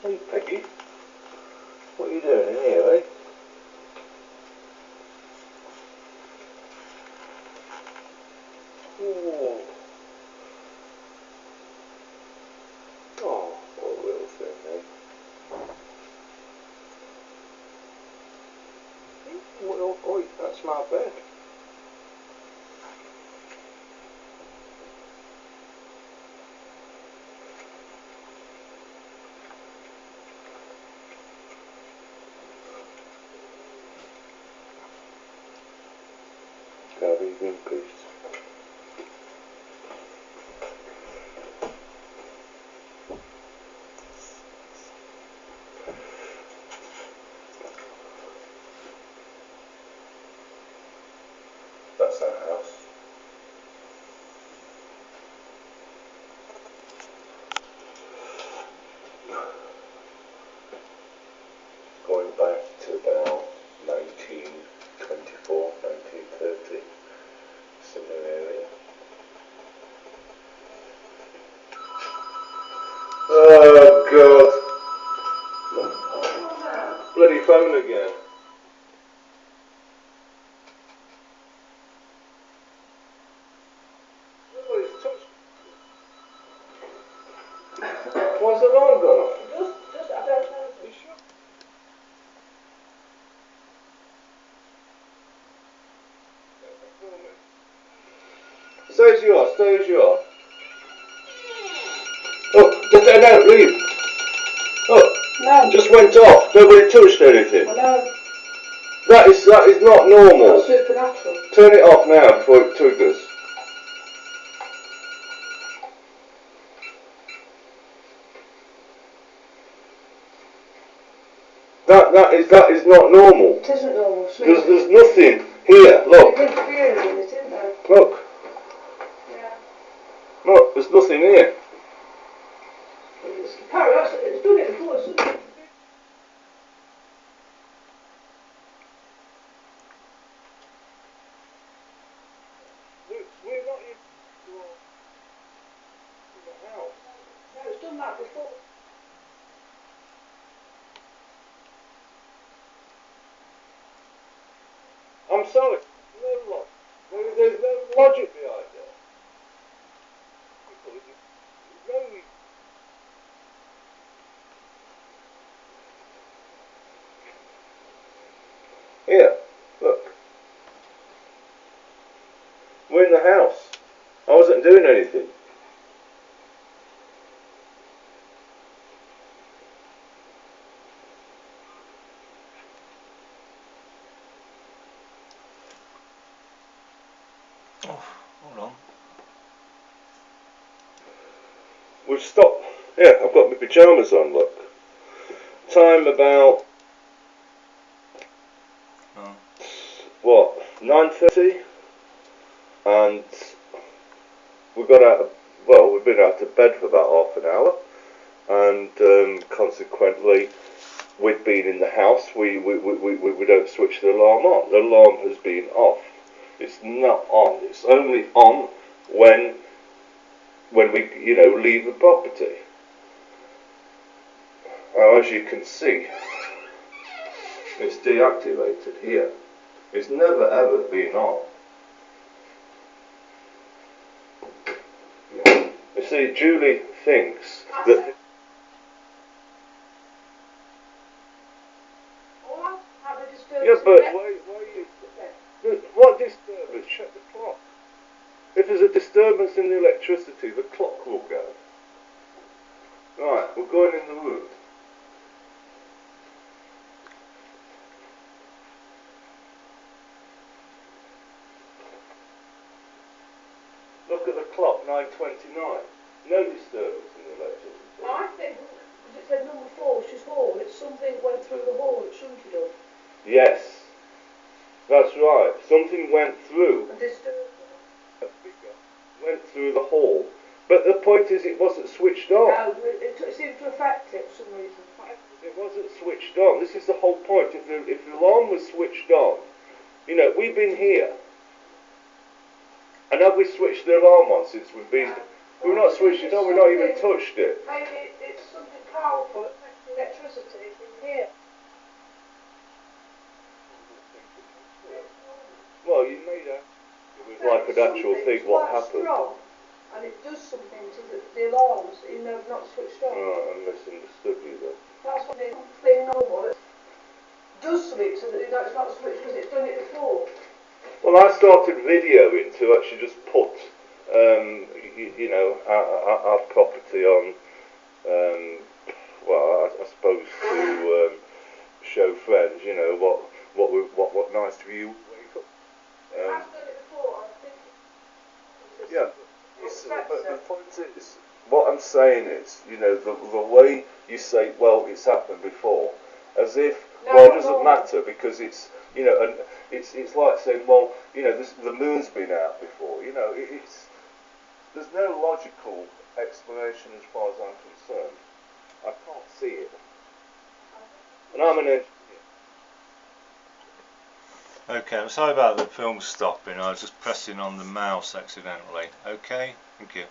Hey Peggy, what are you doing in here, eh? Oh, oh, what a little thing, eh? Well, oi, that's my bed. Gotta leave in peace. That's our house. Going back to about 1924, 1930, similar area. Oh God! Bloody phone again. Nobody's touched. Why's the alarm gone off? Just, I don't know. You sure? Stay as you are, stay as you are. Oh, no, leave. Oh, No. just went off. Nobody touched anything. I know. That is not normal. That's supernatural. Turn it off now before it triggers. That is not normal. It isn't normal. There's nothing here. Look. There's interfering in it, isn't there? Look. Yeah. Look, there's nothing here. It's done it before, hasn't it? We're not in the house. No, it's done that before. I'm sorry. No logic. There's no logic behind it. No. Here, look. We're in the house. I wasn't doing anything. Oh, hold on. We've stopped. Yeah, I've got my pyjamas on, look. Time about, what, 9:30? And we've been out of bed for about half an hour. And consequently, we'd been in the house. We don't switch the alarm on. The alarm has been off. It's not on. It's only on when we leave the property. Now, as you can see, it's deactivated here. It's never ever been on. You see, Julie thinks that. Yeah, but why what disturbance? Check the clock. If there's a disturbance in the electricity, the clock will go. Right, we're going in the room. Look at the clock, 9:29. No disturbance in the electricity. I think, because it said number 4, which is hall, it's something went through the hall, it shouldn't have done. Yes, that's right. Something went through. And disturbed. A figure went through the hall. But the point is, it wasn't switched on. No, it seemed to affect it for some reason. It wasn't switched on. This is the whole point. If the alarm was switched on, we've been here. And have we switched the alarm on since we've been? We've not switched it on. We've not even touched it. Maybe it's something powerful affecting could actually think what happened. Strong, and it does something to the alarms, even though it's not switched on. Right, I misunderstood you then. That's what the thing normal. It does something so that you know it's not switched because it's done it before. Well, I started videoing to actually just put, you know, our property on, well, I suppose to show friends, you know, what nice view wake up. I've done it before, I think. Yeah, but the point is, what I'm saying is, you know, the way you say, well, it's happened before, as if, well, it doesn't matter because it's, you know, and it's like saying, well, you know, the moon's been out before, you know, there's no logical explanation as far as I'm concerned. I can't see it. And I'm an engineer. Okay, I'm sorry about the film stopping. I was just pressing on the mouse accidentally. Okay, thank you.